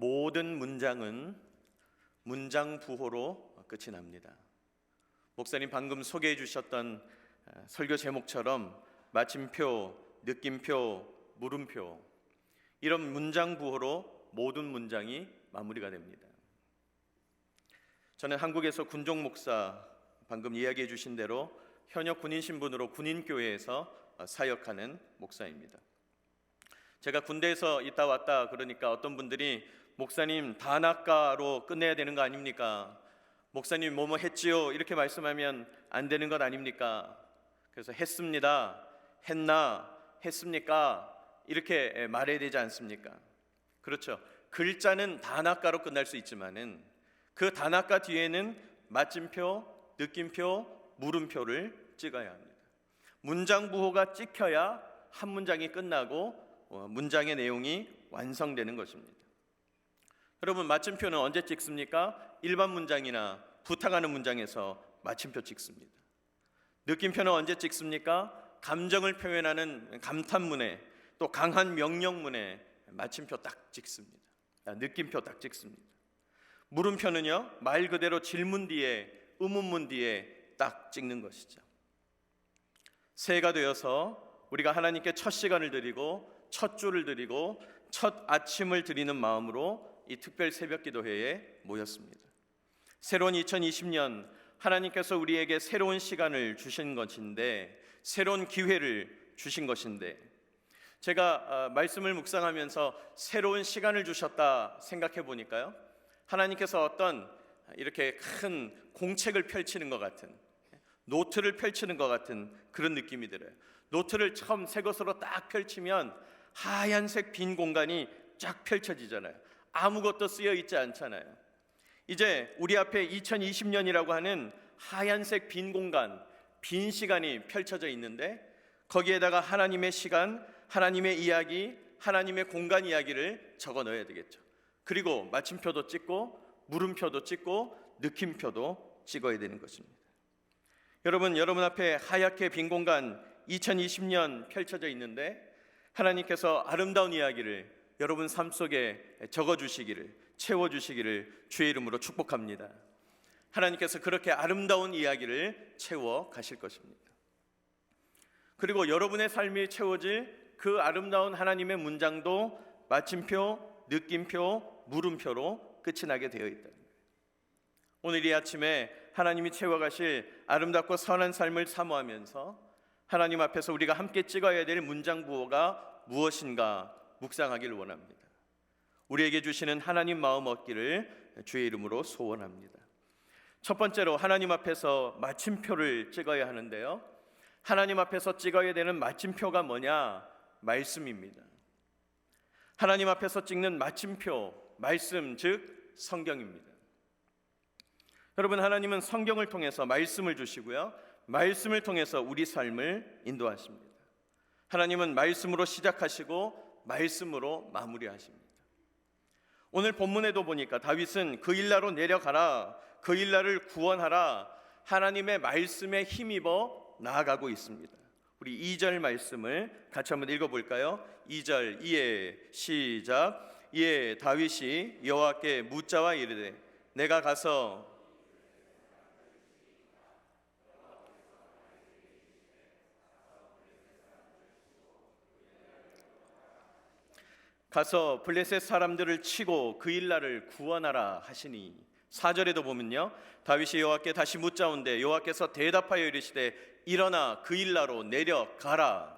모든 문장은 문장 부호로 끝이 납니다. 목사님 방금 소개해 주셨던 설교 제목처럼 마침표, 느낌표, 물음표, 이런 문장 부호로 모든 문장이 마무리가 됩니다. 저는 한국에서 군종 목사, 방금 이야기해 주신 대로 현역 군인 신분으로 군인교회에서 사역하는 목사입니다. 제가 군대에서 있다 왔다 그러니까 어떤 분들이 목사님 단아까로 끝내야 되는 거 아닙니까? 목사님 뭐뭐 했지요? 이렇게 말씀하면 안 되는 것 아닙니까? 그래서 했습니다, 했나, 했습니까? 이렇게 말해야 되지 않습니까? 그렇죠. 글자는 단아까로 끝날 수 있지만은 그 단아까 뒤에는 마침표, 느낌표, 물음표를 찍어야 합니다. 문장 부호가 찍혀야 한 문장이 끝나고 문장의 내용이 완성되는 것입니다. 여러분, 마침표는 언제 찍습니까? 일반 문장이나 부탁하는 문장에서 마침표 찍습니다. 느낌표는 언제 찍습니까? 감정을 표현하는 감탄문에, 또 강한 명령문에 마침표 딱 찍습니다. 느낌표 딱 찍습니다. 물음표는요, 말 그대로 질문 뒤에, 의문문 뒤에 딱 찍는 것이죠. 새해가 되어서 우리가 하나님께 첫 시간을 드리고 첫 주를 드리고 첫 아침을 드리는 마음으로 이 특별 새벽 기도회에 모였습니다. 새로운 2020년, 하나님께서 우리에게 새로운 시간을 주신 것인데, 새로운 기회를 주신 것인데, 제가 말씀을 묵상하면서 새로운 시간을 주셨다 생각해 보니까요, 하나님께서 어떤 이렇게 큰 공책을 펼치는 것 같은, 노트를 펼치는 것 같은 그런 느낌이 들어요. 노트를 처음 새 것으로 딱 펼치면 하얀색 빈 공간이 쫙 펼쳐지잖아요. 아무것도 쓰여 있지 않잖아요. 이제 우리 앞에 2020년이라고 하는 하얀색 빈 공간, 빈 시간이 펼쳐져 있는데, 거기에다가 하나님의 시간, 하나님의 이야기, 하나님의 공간 이야기를 적어 넣어야 되겠죠. 그리고 마침표도 찍고 물음표도 찍고 느낌표도 찍어야 되는 것입니다. 여러분 앞에 하얗게 빈 공간 2020년 펼쳐져 있는데, 하나님께서 아름다운 이야기를 여러분 삶 속에 적어주시기를, 채워주시기를 주의 이름으로 축복합니다. 하나님께서 그렇게 아름다운 이야기를 채워 가실 것입니다. 그리고 여러분의 삶이 채워질 그 아름다운 하나님의 문장도 마침표, 느낌표, 물음표로 끝이 나게 되어 있다. 오늘 이 아침에 하나님이 채워가실 아름답고 선한 삶을 사모하면서 하나님 앞에서 우리가 함께 찍어야 될 문장 부호가 무엇인가 묵상하기를 원합니다. 우리에게 주시는 하나님 마음 얻기를 주의 이름으로 소원합니다. 첫 번째로 하나님 앞에서 마침표를 찍어야 하는데요, 하나님 앞에서 찍어야 되는 마침표가 뭐냐? 말씀입니다. 하나님 앞에서 찍는 마침표, 말씀, 즉 성경입니다. 여러분, 하나님은 성경을 통해서 말씀을 주시고요, 말씀을 통해서 우리 삶을 인도하십니다. 하나님은 말씀으로 시작하시고 말씀으로 마무리하십니다. 오늘 본문에도 보니까 다윗은 그 일나로 내려가라, 그 일나를 구원하라, 하나님의 말씀에 힘입어 나아가고 있습니다. 우리 2절 말씀을 같이 한번 읽어볼까요? 2절, 이에 시작. 이에 다윗이 여호와께 묻자와 이르되 내가 가서 블레셋 사람들을 치고 그 일나를 구원하라 하시니, 4절에도 보면요, 다윗이 여호와께 다시 묻자온데 여호와께서 대답하여 이르시되 일어나 그 일나로 내려가라.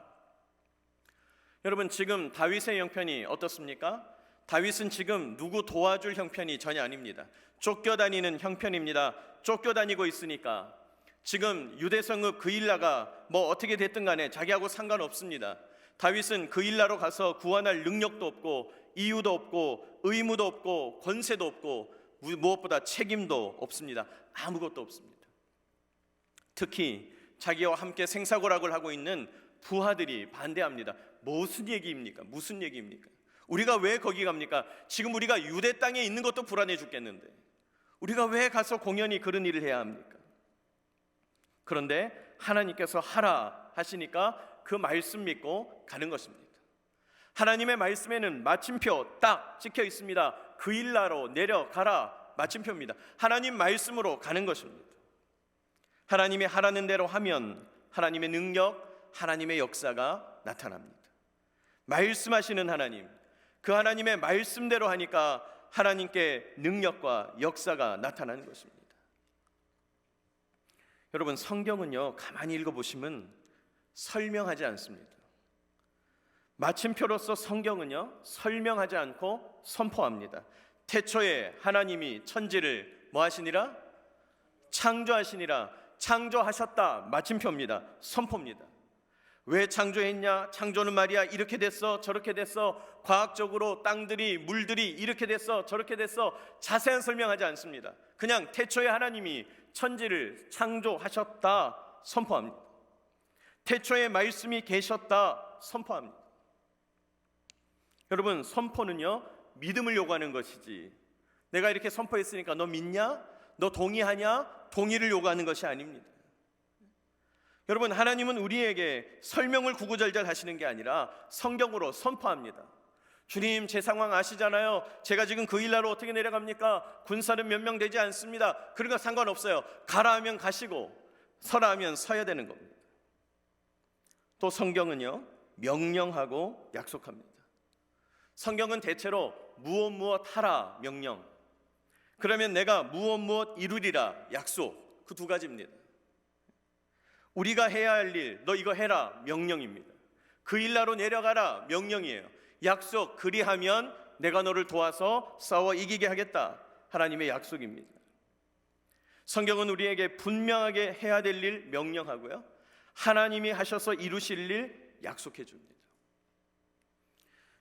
여러분, 지금 다윗의 형편이 어떻습니까? 다윗은 지금 누구 도와줄 형편이 전혀 아닙니다. 쫓겨다니는 형편입니다. 쫓겨다니고 있으니까 지금 유대성읍 그 일나가 뭐 어떻게 됐든 간에 자기하고 상관없습니다. 다윗은 그 일나로 가서 구원할 능력도 없고 이유도 없고 의무도 없고 권세도 없고 무엇보다 책임도 없습니다. 아무것도 없습니다. 특히 자기와 함께 생사고락을 하고 있는 부하들이 반대합니다. 무슨 얘기입니까? 무슨 얘기입니까? 우리가 왜 거기 갑니까? 지금 우리가 유대 땅에 있는 것도 불안해 죽겠는데 우리가 왜 가서 공연히 그런 일을 해야 합니까? 그런데 하나님께서 하라 하시니까 그 말씀 믿고 가는 것입니다. 하나님의 말씀에는 마침표 딱 찍혀 있습니다. 그 일나로 내려가라 마침표입니다. 하나님 말씀으로 가는 것입니다. 하나님이 하라는 대로 하면 하나님의 능력, 하나님의 역사가 나타납니다. 말씀하시는 하나님, 그 하나님의 말씀대로 하니까 하나님께 능력과 역사가 나타나는 것입니다. 여러분, 성경은요, 가만히 읽어보시면 설명하지 않습니다. 마침표로서 성경은요, 설명하지 않고 선포합니다. 태초에 하나님이 천지를 뭐 하시니라? 창조하시니라. 창조하셨다. 마침표입니다. 선포입니다. 왜 창조했냐? 창조는 말이야 이렇게 됐어 저렇게 됐어, 과학적으로 땅들이 물들이 이렇게 됐어 저렇게 됐어, 자세한 설명하지 않습니다. 그냥 태초에 하나님이 천지를 창조하셨다 선포합니다. 태초에 말씀이 계셨다 선포합니다. 여러분, 선포는요, 믿음을 요구하는 것이지, 내가 이렇게 선포했으니까 너 믿냐? 너 동의하냐? 동의를 요구하는 것이 아닙니다. 여러분, 하나님은 우리에게 설명을 구구절절 하시는 게 아니라 성경으로 선포합니다. 주님, 제 상황 아시잖아요. 제가 지금 그 일나로 어떻게 내려갑니까? 군사는 몇 명 되지 않습니다. 그런 거 상관없어요. 가라 하면 가시고 서라 하면 서야 되는 겁니다. 또 성경은요, 명령하고 약속합니다. 성경은 대체로 무엇 하라 명령, 그러면 내가 무엇 이루리라 약속, 그 두 가지입니다. 우리가 해야 할 일, 너 이거 해라 명령입니다. 그 일나로 내려가라 명령이에요. 약속, 그리하면 내가 너를 도와서 싸워 이기게 하겠다, 하나님의 약속입니다. 성경은 우리에게 분명하게 해야 될 일 명령하고요, 하나님이 하셔서 이루실 일 약속해 줍니다.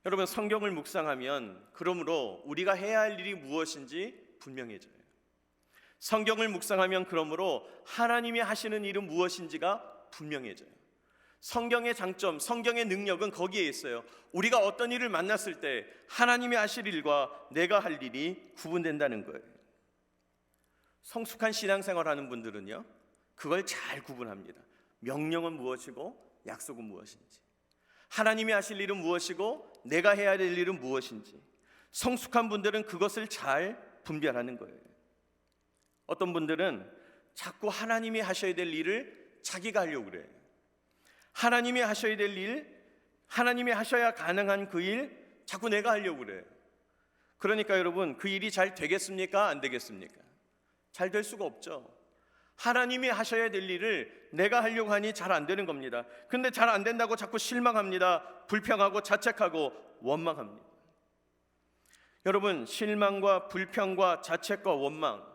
여러분, 성경을 묵상하면 그러므로 우리가 해야 할 일이 무엇인지 분명해져요. 성경을 묵상하면 그러므로 하나님이 하시는 일은 무엇인지가 분명해져요. 성경의 장점, 성경의 능력은 거기에 있어요. 우리가 어떤 일을 만났을 때 하나님이 하실 일과 내가 할 일이 구분된다는 거예요. 성숙한 신앙생활 하는 분들은요, 그걸 잘 구분합니다. 명령은 무엇이고 약속은 무엇인지, 하나님이 하실 일은 무엇이고 내가 해야 될 일은 무엇인지, 성숙한 분들은 그것을 잘 분별하는 거예요. 어떤 분들은 자꾸 하나님이 하셔야 될 일을 자기가 하려고 그래요. 하나님이 하셔야 될 일, 하나님이 하셔야 가능한 그 일 자꾸 내가 하려고 그래요. 그러니까 여러분, 그 일이 잘 되겠습니까? 안 되겠습니까? 잘 될 수가 없죠. 하나님이 하셔야 될 일을 내가 하려고 하니 잘 안 되는 겁니다. 근데 잘 안 된다고 자꾸 실망합니다. 불평하고 자책하고 원망합니다. 여러분, 실망과 불평과 자책과 원망,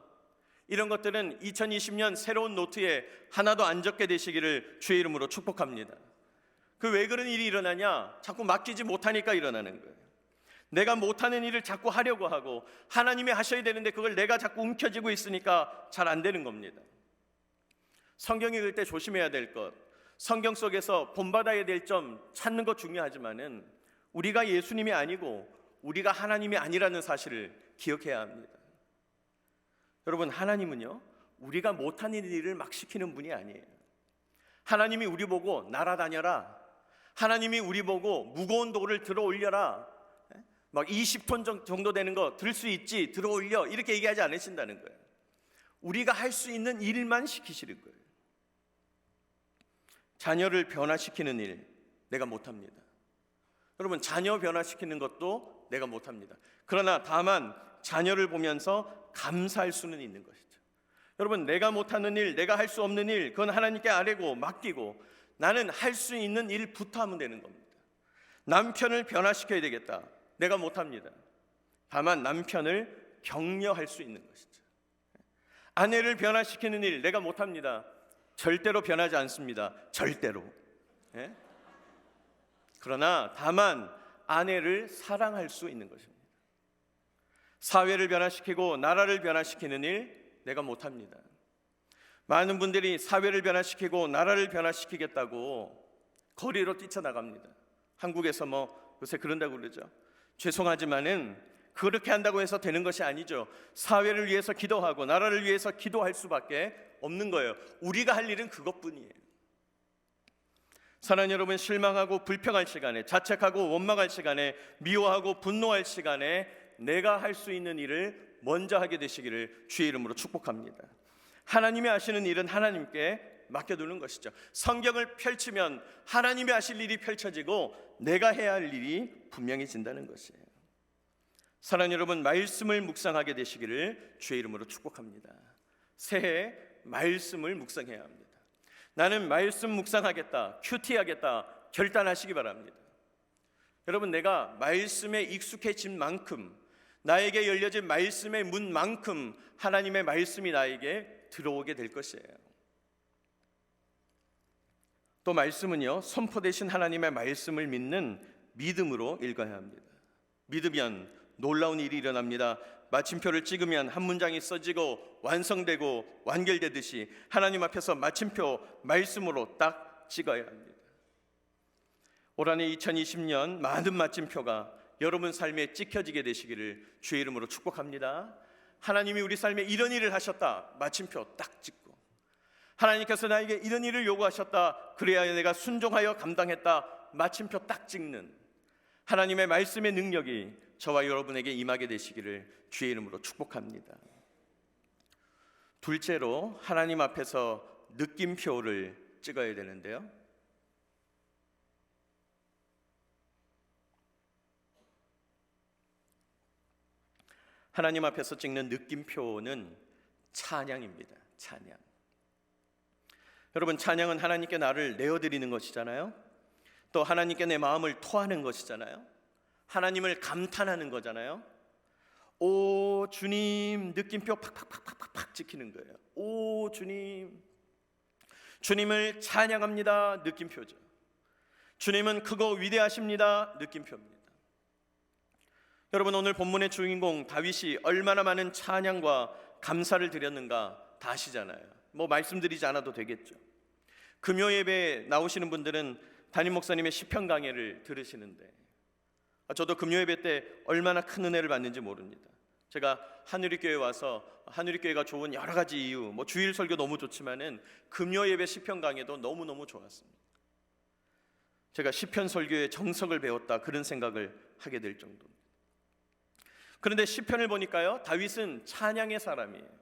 이런 것들은 2020년 새로운 노트에 하나도 안 적게 되시기를 주의 이름으로 축복합니다. 그 왜 그런 일이 일어나냐? 자꾸 맡기지 못하니까 일어나는 거예요. 내가 못하는 일을 자꾸 하려고 하고 하나님이 하셔야 되는데 그걸 내가 자꾸 움켜쥐고 있으니까 잘 안 되는 겁니다. 성경 읽을 때 조심해야 될 것, 성경 속에서 본받아야 될 점 찾는 것 중요하지만은 우리가 예수님이 아니고 우리가 하나님이 아니라는 사실을 기억해야 합니다. 여러분, 하나님은요, 우리가 못하는 일을 막 시키는 분이 아니에요. 하나님이 우리 보고 날아다녀라, 하나님이 우리 보고 무거운 돌을 들어 올려라, 막 20톤 정도 되는 거 들 수 있지, 들어 올려, 이렇게 얘기하지 않으신다는 거예요. 우리가 할 수 있는 일만 시키시는 거예요. 자녀를 변화시키는 일 내가 못합니다. 여러분, 자녀 변화시키는 것도 내가 못합니다. 그러나 다만 자녀를 보면서 감사할 수는 있는 것이죠. 여러분, 내가 못하는 일, 내가 할 수 없는 일, 그건 하나님께 아뢰고 맡기고 나는 할 수 있는 일부터 하면 되는 겁니다. 남편을 변화시켜야 되겠다, 내가 못합니다. 다만 남편을 격려할 수 있는 것이죠. 아내를 변화시키는 일 내가 못합니다. 절대로 변하지 않습니다. 절대로. 그러나 다만 아내를 사랑할 수 있는 것입니다. 사회를 변화시키고 나라를 변화시키는 일 내가 못합니다. 많은 분들이 사회를 변화시키고 나라를 변화시키겠다고 거리로 뛰쳐나갑니다. 한국에서 요새 그런다고 그러죠. 죄송하지만은 그렇게 한다고 해서 되는 것이 아니죠. 사회를 위해서 기도하고 나라를 위해서 기도할 수밖에 없는 거예요. 우리가 할 일은 그것뿐이에요. 사랑하는 여러분, 실망하고 불평할 시간에, 자책하고 원망할 시간에, 미워하고 분노할 시간에 내가 할 수 있는 일을 먼저 하게 되시기를 주의 이름으로 축복합니다. 하나님이 하시는 일은 하나님께 맡겨두는 것이죠. 성경을 펼치면 하나님이 하실 일이 펼쳐지고 내가 해야 할 일이 분명해진다는 것이에요. 사랑하는 여러분, 말씀을 묵상하게 되시기를 주의 이름으로 축복합니다. 새해 말씀을 묵상해야 합니다. 나는 말씀 묵상하겠다, 큐티하겠다 결단하시기 바랍니다. 여러분, 내가 말씀에 익숙해진 만큼, 나에게 열려진 말씀의 문만큼 하나님의 말씀이 나에게 들어오게 될 것이에요. 또 말씀은요, 선포되신 하나님의 말씀을 믿는 믿음으로 읽어야 합니다. 믿으면 놀라운 일이 일어납니다. 마침표를 찍으면 한 문장이 써지고 완성되고 완결되듯이 하나님 앞에서 마침표 말씀으로 딱 찍어야 합니다. 올 한해 2020년 많은 마침표가 여러분 삶에 찍혀지게 되시기를 주의 이름으로 축복합니다. 하나님이 우리 삶에 이런 일을 하셨다, 마침표 딱 찍고, 하나님께서 나에게 이런 일을 요구하셨다, 그래야 내가 순종하여 감당했다, 마침표 딱 찍는 하나님의 말씀의 능력이 저와 여러분에게 임하게 되시기를 주의 이름으로 축복합니다. 둘째로 하나님 앞에서 느낌표를 찍어야 되는데요, 하나님 앞에서 찍는 느낌표는 찬양입니다. 찬양. 여러분, 찬양은 하나님께 나를 내어드리는 것이잖아요. 또 하나님께 내 마음을 토하는 것이잖아요. 하나님을 감탄하는 거잖아요. 오 주님, 느낌표 팍팍팍팍팍 찍히는 거예요. 오 주님, 주님을 찬양합니다. 느낌표죠. 주님은 크고 위대하십니다. 느낌표입니다. 여러분, 오늘 본문의 주인공 다윗이 얼마나 많은 찬양과 감사를 드렸는가 다 아시잖아요. 뭐 말씀드리지 않아도 되겠죠. 금요 예배에 나오시는 분들은 담임 목사님의 시편 강해를 들으시는데, 저도 금요 예배 때 얼마나 큰 은혜를 받는지 모릅니다. 제가 하누리교회 와서 하누리교회가 좋은 여러 가지 이유, 뭐 주일 설교 너무 좋지만은 금요 예배 시편 강해도 너무너무 좋았습니다. 제가 시편 설교의 정석을 배웠다, 그런 생각을 하게 될 정도입니다. 그런데 시편을 보니까요, 다윗은 찬양의 사람이에요.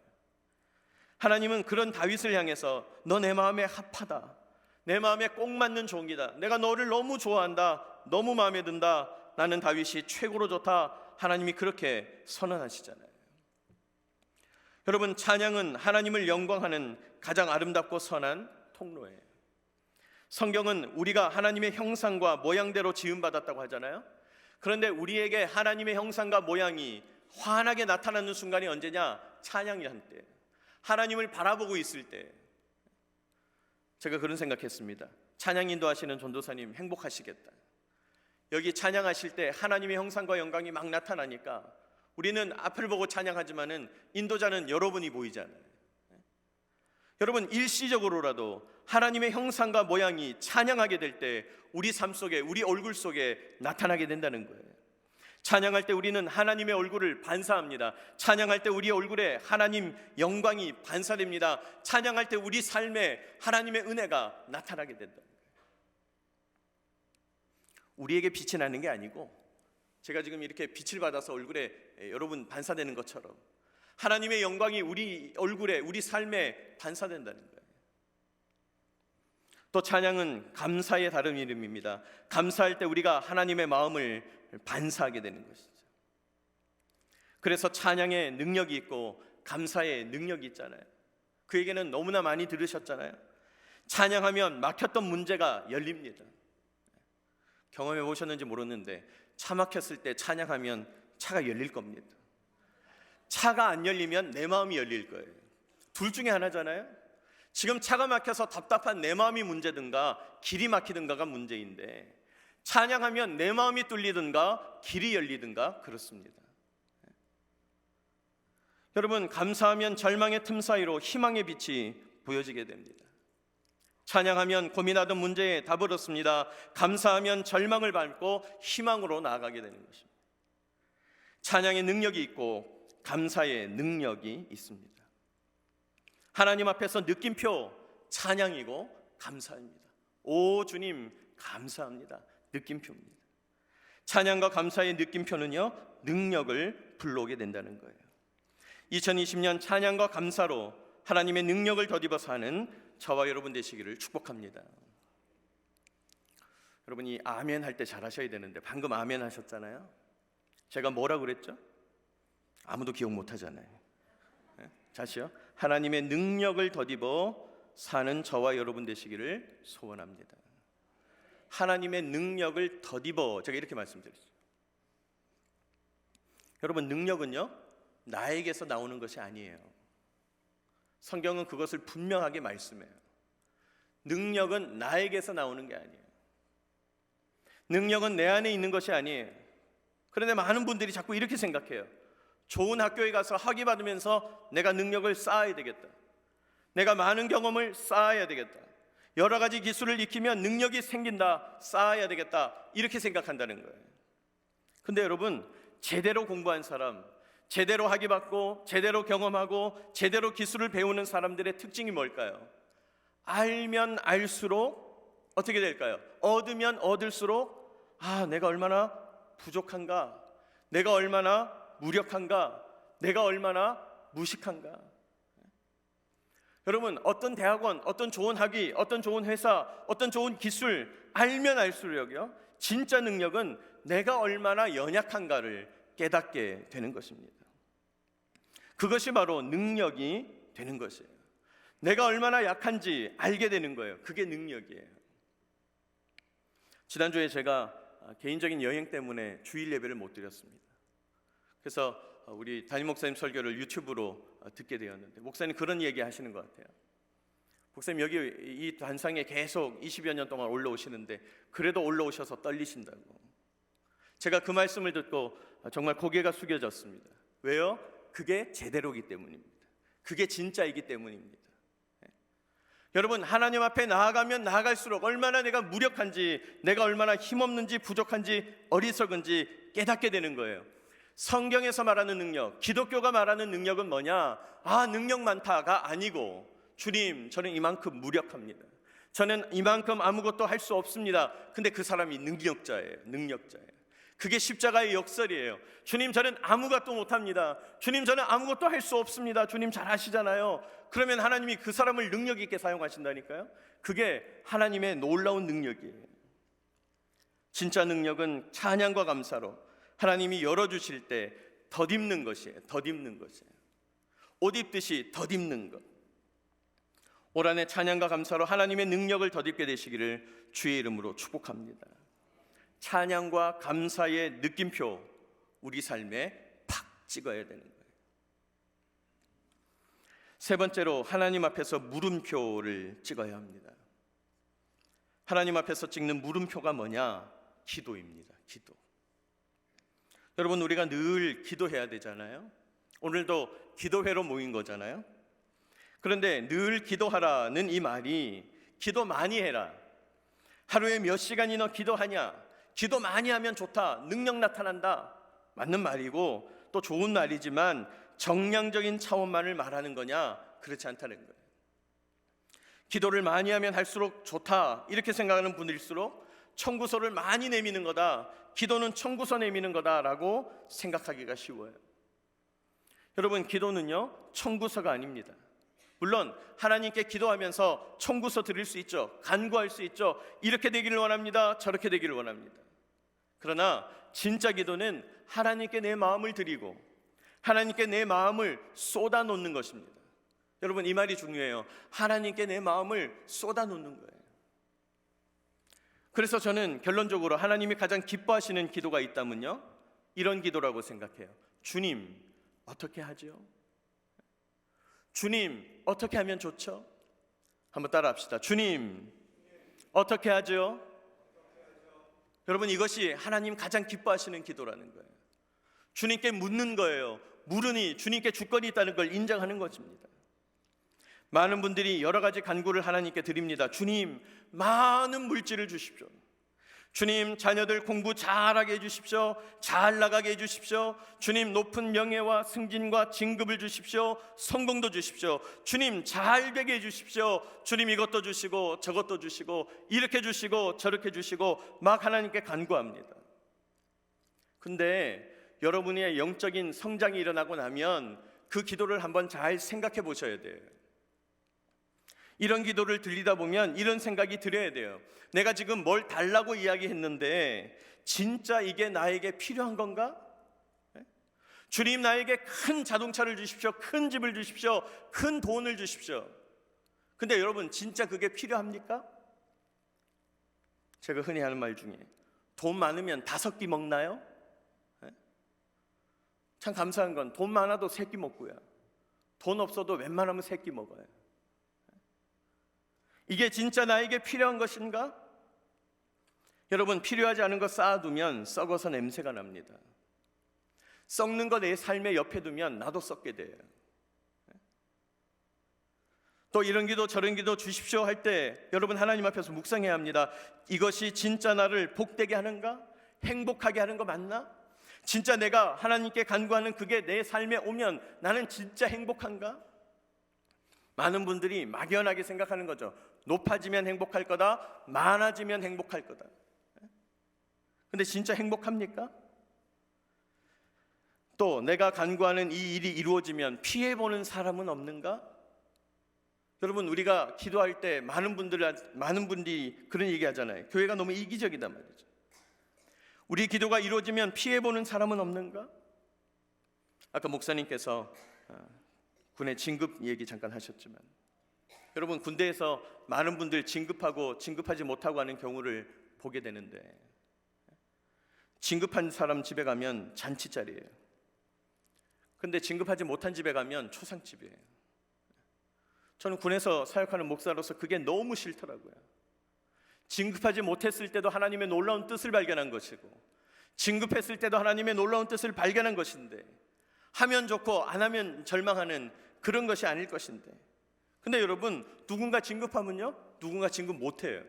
하나님은 그런 다윗을 향해서 너 내 마음에 합하다, 내 마음에 꼭 맞는 종이다, 내가 너를 너무 좋아한다, 너무 마음에 든다, 나는 다윗이 최고로 좋다, 하나님이 그렇게 선언하시잖아요. 여러분, 찬양은 하나님을 영광하는 가장 아름답고 선한 통로예요. 성경은 우리가 하나님의 형상과 모양대로 지음받았다고 하잖아요. 그런데 우리에게 하나님의 형상과 모양이 환하게 나타나는 순간이 언제냐? 찬양이 할 때, 하나님을 바라보고 있을 때. 제가 그런 생각했습니다. 찬양 인도하시는 전도사님 행복하시겠다. 여기 찬양하실 때 하나님의 형상과 영광이 막 나타나니까 우리는 앞을 보고 찬양하지만은 인도자는 여러분이 보이잖아요. 여러분, 일시적으로라도 하나님의 형상과 모양이 찬양하게 될 때 우리 삶 속에, 우리 얼굴 속에 나타나게 된다는 거예요. 찬양할 때 우리는 하나님의 얼굴을 반사합니다. 찬양할 때 우리 얼굴에 하나님 영광이 반사됩니다. 찬양할 때 우리 삶에 하나님의 은혜가 나타나게 된다. 우리에게 빛이 나는 게 아니고, 제가 지금 이렇게 빛을 받아서 얼굴에 여러분 반사되는 것처럼 하나님의 영광이 우리 얼굴에, 우리 삶에 반사된다는 거예요. 또 찬양은 감사의 다른 이름입니다. 감사할 때 우리가 하나님의 마음을 반사하게 되는 것이죠. 그래서 찬양의 능력이 있고 감사의 능력이 있잖아요. 그 얘기는 너무나 많이 들으셨잖아요. 찬양하면 막혔던 문제가 열립니다. 경험해 보셨는지 모르는데 차 막혔을 때 찬양하면 차가 열릴 겁니다. 차가 안 열리면 내 마음이 열릴 거예요. 둘 중에 하나잖아요. 지금 차가 막혀서 답답한 내 마음이 문제든가 길이 막히든가가 문제인데, 찬양하면 내 마음이 뚫리든가 길이 열리든가 그렇습니다. 여러분, 감사하면 절망의 틈 사이로 희망의 빛이 보여지게 됩니다. 찬양하면 고민하던 문제에 답을 얻습니다. 감사하면 절망을 밟고 희망으로 나아가게 되는 것입니다. 찬양의 능력이 있고 감사의 능력이 있습니다. 하나님 앞에서 느낌표 찬양이고 감사입니다. 오 주님 감사합니다. 느낌표입니다. 찬양과 감사의 느낌표는요, 능력을 불러오게 된다는 거예요. 2020년 찬양과 감사로 하나님의 능력을 덧입어 사는 저와 여러분 되시기를 축복합니다. 여러분이 아멘 할 때 잘하셔야 되는데 방금 아멘 하셨잖아요. 제가 뭐라고 그랬죠? 아무도 기억 못 하잖아요. 다시요. 하나님의 능력을 덧입어 사는 저와 여러분 되시기를 소원합니다. 하나님의 능력을 덧입어, 제가 이렇게 말씀드렸어요. 여러분, 능력은요 나에게서 나오는 것이 아니에요. 성경은 그것을 분명하게 말씀해요. 능력은 나에게서 나오는 게 아니에요. 능력은 내 안에 있는 것이 아니에요. 그런데 많은 분들이 자꾸 이렇게 생각해요. 좋은 학교에 가서 학위 받으면서 내가 능력을 쌓아야 되겠다. 내가 많은 경험을 쌓아야 되겠다. 여러 가지 기술을 익히면 능력이 생긴다. 쌓아야 되겠다. 이렇게 생각한다는 거예요. 근데 여러분, 제대로 공부한 사람, 제대로 학위 받고 제대로 경험하고 제대로 기술을 배우는 사람들의 특징이 뭘까요? 알면 알수록 어떻게 될까요? 얻으면 얻을수록 내가 얼마나 부족한가, 내가 얼마나 무력한가, 내가 얼마나 무식한가. 여러분, 어떤 대학원, 어떤 좋은 학위, 어떤 좋은 회사, 어떤 좋은 기술 알면 알수록요 진짜 능력은 내가 얼마나 연약한가를 깨닫게 되는 것입니다. 그것이 바로 능력이 되는 것이에요. 내가 얼마나 약한지 알게 되는 거예요. 그게 능력이에요. 지난주에 제가 개인적인 여행 때문에 주일 예배를 못 드렸습니다. 그래서 우리 담임 목사님 설교를 유튜브로 듣게 되었는데, 목사님 그런 얘기 하시는 것 같아요. 목사님 여기 이 단상에 계속 20여 년 동안 올라오시는데 그래도 올라오셔서 떨리신다고. 제가 그 말씀을 듣고 정말 고개가 숙여졌습니다. 왜요? 그게 제대로이기 때문입니다. 그게 진짜이기 때문입니다. 여러분, 하나님 앞에 나아가면 나아갈수록 얼마나 내가 무력한지, 내가 얼마나 힘없는지, 부족한지, 어리석은지 깨닫게 되는 거예요. 성경에서 말하는 능력, 기독교가 말하는 능력은 뭐냐? 능력 많다가 아니고, 주님, 저는 이만큼 무력합니다. 저는 이만큼 아무것도 할 수 없습니다. 근데 그 사람이 능력자예요. 능력자예요. 그게 십자가의 역설이에요. 주님, 저는 아무것도 못합니다. 주님, 저는 아무것도 할 수 없습니다. 주님 잘 아시잖아요. 그러면 하나님이 그 사람을 능력 있게 사용하신다니까요. 그게 하나님의 놀라운 능력이에요. 진짜 능력은 찬양과 감사로 하나님이 열어주실 때 덧입는 것이에요. 덧입는 것이에요. 옷 입듯이 덧입는 것. 올 한해 찬양과 감사로 하나님의 능력을 덧입게 되시기를 주의 이름으로 축복합니다. 찬양과 감사의 느낌표, 우리 삶에 팍 찍어야 되는 거예요. 세 번째로, 하나님 앞에서 물음표를 찍어야 합니다. 하나님 앞에서 찍는 물음표가 뭐냐? 기도입니다. 기도. 여러분, 우리가 늘 기도해야 되잖아요. 오늘도 기도회로 모인 거잖아요. 그런데 늘 기도하라는 이 말이 기도 많이 해라, 하루에 몇 시간이나 기도하냐, 기도 많이 하면 좋다, 능력 나타난다, 맞는 말이고 또 좋은 말이지만 정량적인 차원만을 말하는 거냐? 그렇지 않다는 거예요. 기도를 많이 하면 할수록 좋다 이렇게 생각하는 분일수록 청구서를 많이 내미는 거다, 기도는 청구서 내미는 거다라고 생각하기가 쉬워요. 여러분, 기도는요 청구서가 아닙니다. 물론 하나님께 기도하면서 청구서 드릴 수 있죠. 간구할 수 있죠. 이렇게 되기를 원합니다, 저렇게 되기를 원합니다. 그러나 진짜 기도는 하나님께 내 마음을 드리고 하나님께 내 마음을 쏟아놓는 것입니다. 여러분, 이 말이 중요해요. 하나님께 내 마음을 쏟아놓는 거예요. 그래서 저는 결론적으로 하나님이 가장 기뻐하시는 기도가 있다면요, 이런 기도라고 생각해요. 주님, 어떻게 하죠? 주님, 어떻게 하면 좋죠? 한번 따라 합시다. 주님, 어떻게 하죠? 여러분, 이것이 하나님 가장 기뻐하시는 기도라는 거예요. 주님께 묻는 거예요. 물으니 주님께 주권이 있다는 걸 인정하는 것입니다. 많은 분들이 여러 가지 간구를 하나님께 드립니다. 주님, 많은 물질을 주십시오. 주님, 자녀들 공부 잘하게 해주십시오. 잘 나가게 해주십시오. 주님, 높은 명예와 승진과 진급을 주십시오. 성공도 주십시오. 주님, 잘 되게 해주십시오. 주님, 이것도 주시고 저것도 주시고 이렇게 주시고 저렇게 주시고 막 하나님께 간구합니다. 근데 여러분의 영적인 성장이 일어나고 나면 그 기도를 한번 잘 생각해 보셔야 돼요. 이런 기도를 드리다 보면 이런 생각이 들어야 돼요. 내가 지금 뭘 달라고 이야기했는데 진짜 이게 나에게 필요한 건가? 주님, 나에게 큰 자동차를 주십시오, 큰 집을 주십시오, 큰 돈을 주십시오. 근데 여러분, 진짜 그게 필요합니까? 제가 흔히 하는 말 중에 돈 많으면 5끼 먹나요? 참 감사한 건 돈 많아도 3끼 먹고요, 돈 없어도 웬만하면 3끼 먹어요. 이게 진짜 나에게 필요한 것인가? 여러분, 필요하지 않은 거 쌓아두면 썩어서 냄새가 납니다. 썩는 거 내 삶의 옆에 두면 나도 썩게 돼요. 또 이런 기도 저런 기도 주십시오 할 때 여러분, 하나님 앞에서 묵상해야 합니다. 이것이 진짜 나를 복되게 하는가? 행복하게 하는 거 맞나? 진짜 내가 하나님께 간구하는 그게 내 삶에 오면 나는 진짜 행복한가? 많은 분들이 막연하게 생각하는 거죠. 높아지면 행복할 거다, 많아지면 행복할 거다. 근데 진짜 행복합니까? 또 내가 간구하는 이 일이 이루어지면 피해보는 사람은 없는가? 여러분, 우리가 기도할 때 많은 분들이 그런 얘기 하잖아요. 교회가 너무 이기적이단 말이죠. 우리 기도가 이루어지면 피해보는 사람은 없는가? 아까 목사님께서 군의 진급 얘기 잠깐 하셨지만, 여러분, 군대에서 많은 분들 진급하고 진급하지 못하고 하는 경우를 보게 되는데, 진급한 사람 집에 가면 잔치자리예요. 근데 진급하지 못한 집에 가면 초상집이에요. 저는 군에서 사역하는 목사로서 그게 너무 싫더라고요. 진급하지 못했을 때도 하나님의 놀라운 뜻을 발견한 것이고, 진급했을 때도 하나님의 놀라운 뜻을 발견한 것인데, 하면 좋고 안 하면 절망하는 그런 것이 아닐 것인데, 근데 여러분, 누군가 진급하면요, 누군가 진급 못해요.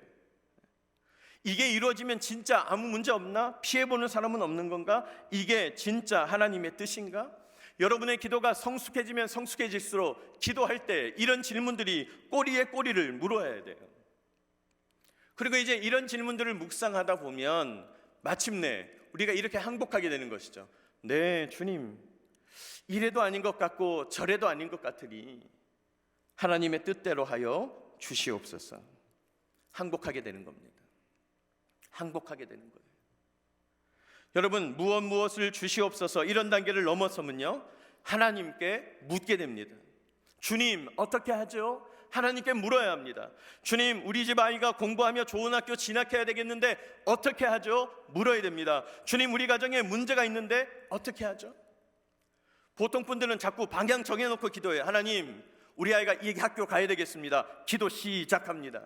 이게 이루어지면 진짜 아무 문제 없나? 피해보는 사람은 없는 건가? 이게 진짜 하나님의 뜻인가? 여러분의 기도가 성숙해지면 성숙해질수록 기도할 때 이런 질문들이 꼬리에 꼬리를 물어야 돼요. 그리고 이제 이런 질문들을 묵상하다 보면 마침내 우리가 이렇게 항복하게 되는 것이죠. 네, 주님, 이래도 아닌 것 같고 저래도 아닌 것 같으니 하나님의 뜻대로 하여 주시옵소서. 항복하게 되는 겁니다. 항복하게 되는 거예요. 여러분, 무엇을 주시옵소서 이런 단계를 넘어서면요, 하나님께 묻게 됩니다. 주님, 어떻게 하죠? 하나님께 물어야 합니다. 주님, 우리 집 아이가 공부하며 좋은 학교 진학해야 되겠는데 어떻게 하죠? 물어야 됩니다. 주님, 우리 가정에 문제가 있는데 어떻게 하죠? 보통 분들은 자꾸 방향 정해놓고 기도해요. 하나님, 우리 아이가 이 학교 가야 되겠습니다. 기도 시작합니다.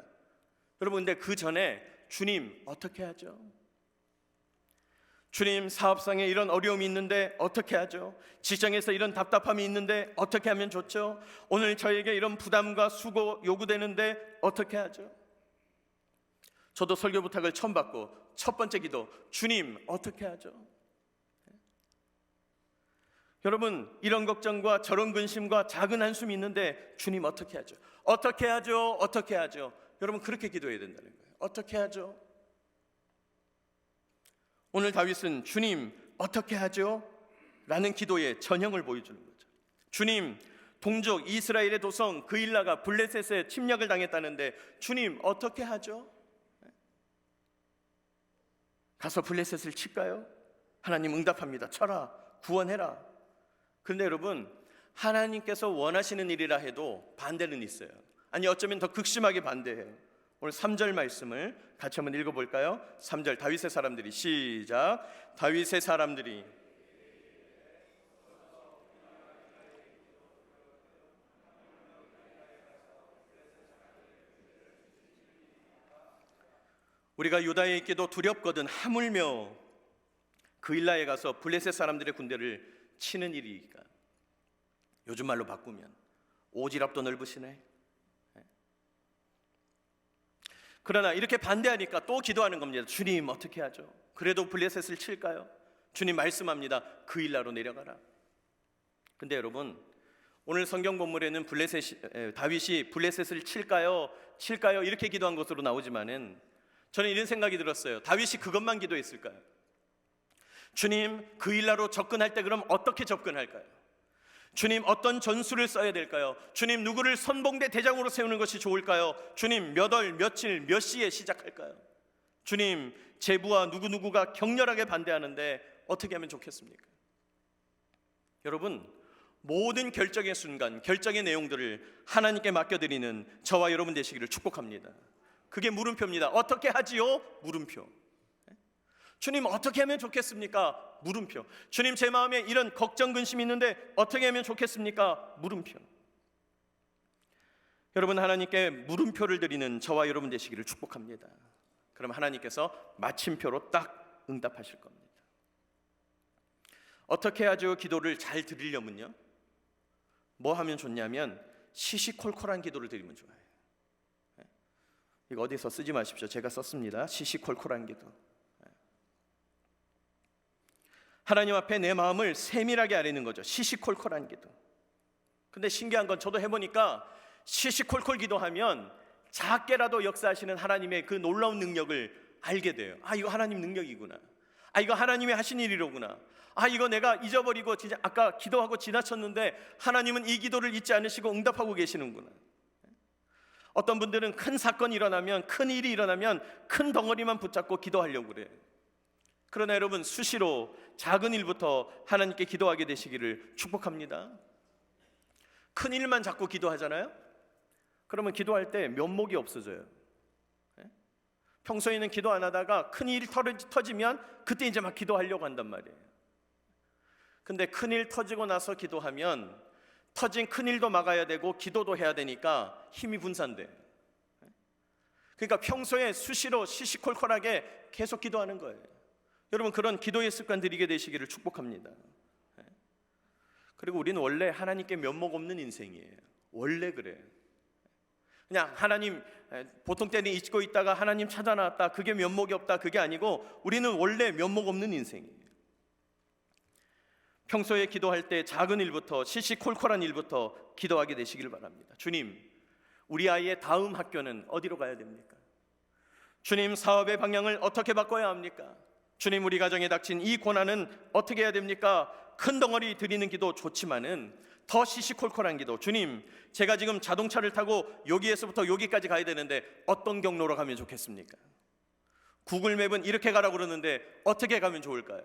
여러분, 근데 그 전에 주님, 어떻게 하죠? 주님, 사업상에 이런 어려움이 있는데 어떻게 하죠? 직장에서 이런 답답함이 있는데 어떻게 하면 좋죠? 오늘 저에게 이런 부담과 수고 요구되는데 어떻게 하죠? 저도 설교 부탁을 처음 받고 첫 번째 기도, 주님, 어떻게 하죠? 여러분, 이런 걱정과 저런 근심과 작은 한숨이 있는데 주님, 어떻게 하죠? 어떻게 하죠? 어떻게 하죠? 여러분, 그렇게 기도해야 된다는 거예요. 어떻게 하죠? 오늘 다윗은 주님, 어떻게 하죠? 라는 기도의 전형을 보여주는 거죠. 주님, 동족 이스라엘의 도성 그일라가 블레셋에 침략을 당했다는데 주님, 어떻게 하죠? 가서 블레셋을 칠까요? 하나님 응답합니다. 쳐라, 구원해라. 그런데 여러분, 하나님께서 원하시는 일이라 해도 반대는 있어요. 아니, 어쩌면 더 극심하게 반대해요. 오늘 3절 말씀을 같이 한번 읽어볼까요? 3절, 다윗의 사람들이, 시작. 다윗의 사람들이 우리가 유다에 있기도 두렵거든 하물며 그일라에 가서 블레셋 사람들의 군대를 치는 일이니까. 요즘 말로 바꾸면 오지랖도 넓으시네. 그러나 이렇게 반대하니까 또 기도하는 겁니다. 주님, 어떻게 하죠? 그래도 블레셋을 칠까요? 주님 말씀합니다. 그일라로 내려가라. 근데 여러분, 오늘 성경 본문에는 다윗이 블레셋을 칠까요? 이렇게 기도한 것으로 나오지만은 저는 이런 생각이 들었어요. 다윗이 그것만 기도했을까요? 주님, 그 일나로 접근할 때 그럼 어떻게 접근할까요? 주님, 어떤 전술을 써야 될까요? 주님, 누구를 선봉대 대장으로 세우는 것이 좋을까요? 주님, 몇 월, 며칠, 몇 시에 시작할까요? 주님, 제부와 누구누구가 격렬하게 반대하는데 어떻게 하면 좋겠습니까? 여러분, 모든 결정의 순간, 결정의 내용들을 하나님께 맡겨드리는 저와 여러분 되시기를 축복합니다. 그게 물음표입니다. 어떻게 하지요? 물음표. 주님, 어떻게 하면 좋겠습니까? 물음표. 주님, 제 마음에 이런 걱정, 근심이 있는데 어떻게 하면 좋겠습니까? 물음표. 여러분, 하나님께 물음표를 드리는 저와 여러분 되시기를 축복합니다. 그럼 하나님께서 마침표로 딱 응답하실 겁니다. 어떻게 하죠? 기도를 잘 드리려면요, 뭐 하면 좋냐면 시시콜콜한 기도를 드리면 좋아요. 이거 어디서 쓰지 마십시오. 제가 썼습니다. 시시콜콜한 기도. 하나님 앞에 내 마음을 세밀하게 아뢰는 거죠. 시시콜콜한 기도. 근데 신기한 건 저도 해보니까 시시콜콜 기도하면 작게라도 역사하시는 하나님의 그 놀라운 능력을 알게 돼요. 아, 이거 하나님 능력이구나. 아, 이거 하나님의 하신 일이로구나. 아, 이거 내가 잊어버리고 진짜 아까 기도하고 지나쳤는데 하나님은 이 기도를 잊지 않으시고 응답하고 계시는구나. 어떤 분들은 큰 사건이 일어나면, 큰 일이 일어나면 큰 덩어리만 붙잡고 기도하려고 그래요. 그러나 여러분, 수시로 작은 일부터 하나님께 기도하게 되시기를 축복합니다. 큰 일만 자꾸 기도하잖아요. 그러면 기도할 때 면목이 없어져요. 평소에는 기도 안 하다가 큰 일이 터지면 그때 이제 막 기도하려고 한단 말이에요. 근데 큰 일 터지고 나서 기도하면 터진 큰 일도 막아야 되고 기도도 해야 되니까 힘이 분산돼요. 그러니까 평소에 수시로 시시콜콜하게 계속 기도하는 거예요. 여러분, 그런 기도의 습관 들이게 되시기를 축복합니다. 그리고 우리는 원래 하나님께 면목 없는 인생이에요. 원래 그래요. 그냥 하나님 보통 때는 잊고 있다가 하나님 찾아 나왔다, 그게 면목이 없다, 그게 아니고 우리는 원래 면목 없는 인생이에요. 평소에 기도할 때 작은 일부터, 시시콜콜한 일부터 기도하게 되시길 바랍니다. 주님, 우리 아이의 다음 학교는 어디로 가야 됩니까? 주님, 사업의 방향을 어떻게 바꿔야 합니까? 주님, 우리 가정에 닥친 이 고난은 어떻게 해야 됩니까? 큰 덩어리 드리는 기도 좋지만은 더 시시콜콜한 기도. 주님, 제가 지금 자동차를 타고 여기에서부터 여기까지 가야 되는데 어떤 경로로 가면 좋겠습니까? 구글맵은 이렇게 가라고 그러는데 어떻게 가면 좋을까요?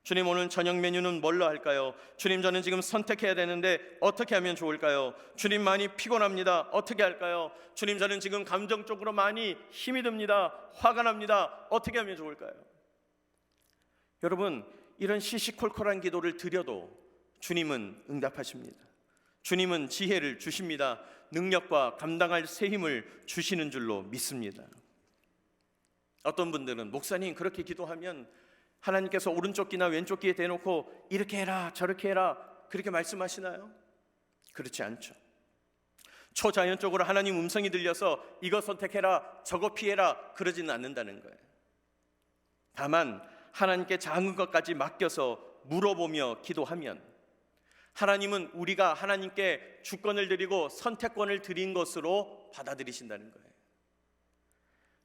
주님, 오늘 저녁 메뉴는 뭘로 할까요? 주님, 저는 지금 선택해야 되는데 어떻게 하면 좋을까요? 주님, 많이 피곤합니다. 어떻게 할까요? 주님, 저는 지금 감정적으로 많이 힘이 듭니다. 화가 납니다. 어떻게 하면 좋을까요? 여러분, 이런 시시콜콜한 기도를 드려도 주님은 응답하십니다. 주님은 지혜를 주십니다. 능력과 감당할 새 힘을 주시는 줄로 믿습니다. 어떤 분들은 목사님, 그렇게 기도하면 하나님께서 오른쪽 귀나 왼쪽 귀에 대놓고 이렇게 해라 저렇게 해라 그렇게 말씀하시나요? 그렇지 않죠. 초자연적으로 하나님 음성이 들려서 이거 선택해라 저거 피해라 그러지는 않는다는 거예요. 다만 하나님께 작은 것까지 맡겨서 물어보며 기도하면 하나님은 우리가 하나님께 주권을 드리고 선택권을 드린 것으로 받아들이신다는 거예요.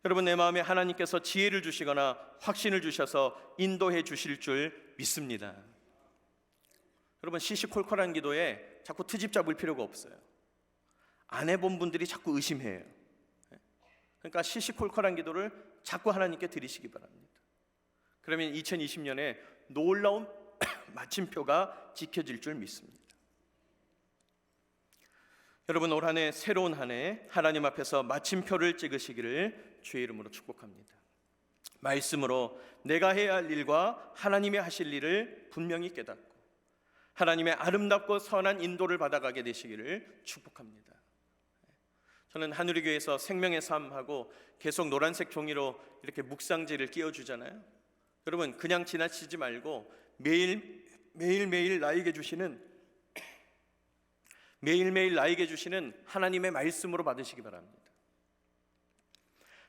여러분, 내 마음에 하나님께서 지혜를 주시거나 확신을 주셔서 인도해 주실 줄 믿습니다. 여러분, 시시콜콜한 기도에 자꾸 트집 잡을 필요가 없어요. 안 해본 분들이 자꾸 의심해요. 그러니까 시시콜콜한 기도를 자꾸 하나님께 드리시기 바랍니다. 그러면 2020년에 놀라운 마침표가 지켜질 줄 믿습니다. 여러분, 올 한 해 새로운 한 해 하나님 앞에서 마침표를 찍으시기를 주의 이름으로 축복합니다. 말씀으로 내가 해야 할 일과 하나님의 하실 일을 분명히 깨닫고 하나님의 아름답고 선한 인도를 받아가게 되시기를 축복합니다. 저는 하누리교회에서 생명의 삶하고 계속 노란색 종이로 이렇게 묵상지를 끼워주잖아요. 여러분, 그냥 지나치지 말고 매일매일 나에게 주시는 하나님의 말씀으로 받으시기 바랍니다.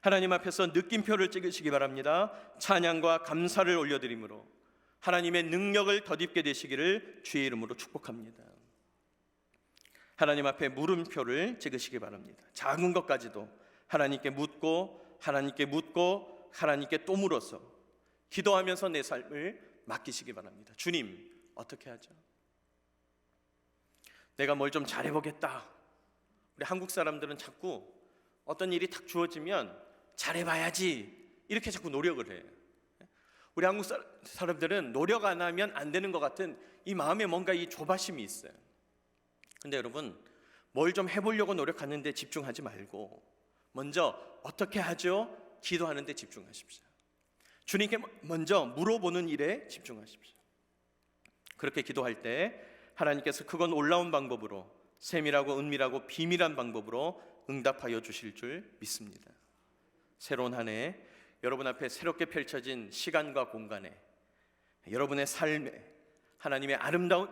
하나님 앞에서 느낌표를 찍으시기 바랍니다. 찬양과 감사를 올려드림으로 하나님의 능력을 덧입게 되시기를 주의 이름으로 축복합니다. 하나님 앞에 물음표를 찍으시기 바랍니다. 작은 것까지도 하나님께 묻고 하나님께 또 물어서 기도하면서 내 삶을 맡기시기 바랍니다. 주님, 어떻게 하죠? 내가 뭘 좀 잘해보겠다. 우리 한국 사람들은 자꾸 어떤 일이 탁 주어지면 잘해봐야지 이렇게 자꾸 노력을 해요. 우리 한국 사람들은 노력 안 하면 안 되는 것 같은 이 마음에 뭔가 이 조바심이 있어요. 근데 여러분, 뭘 좀 해보려고 노력하는데 집중하지 말고 먼저 어떻게 하죠? 기도하는 데 집중하십시오. 주님께 먼저 물어보는 일에 집중하십시오. 그렇게 기도할 때 하나님께서 그건 올라온 방법으로, 세밀하고 은밀하고 비밀한 방법으로 응답하여 주실 줄 믿습니다. 새로운 한 해 여러분 앞에 새롭게 펼쳐진 시간과 공간에 여러분의 삶에 하나님의 아름다운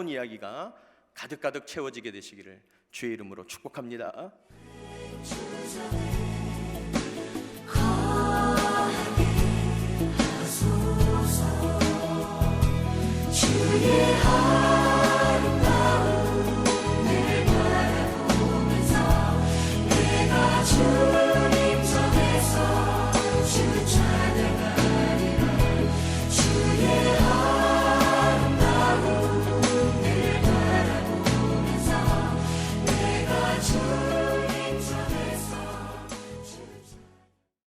이야기가 가득가득 채워지게 되시기를 주의 이름으로 축복합니다.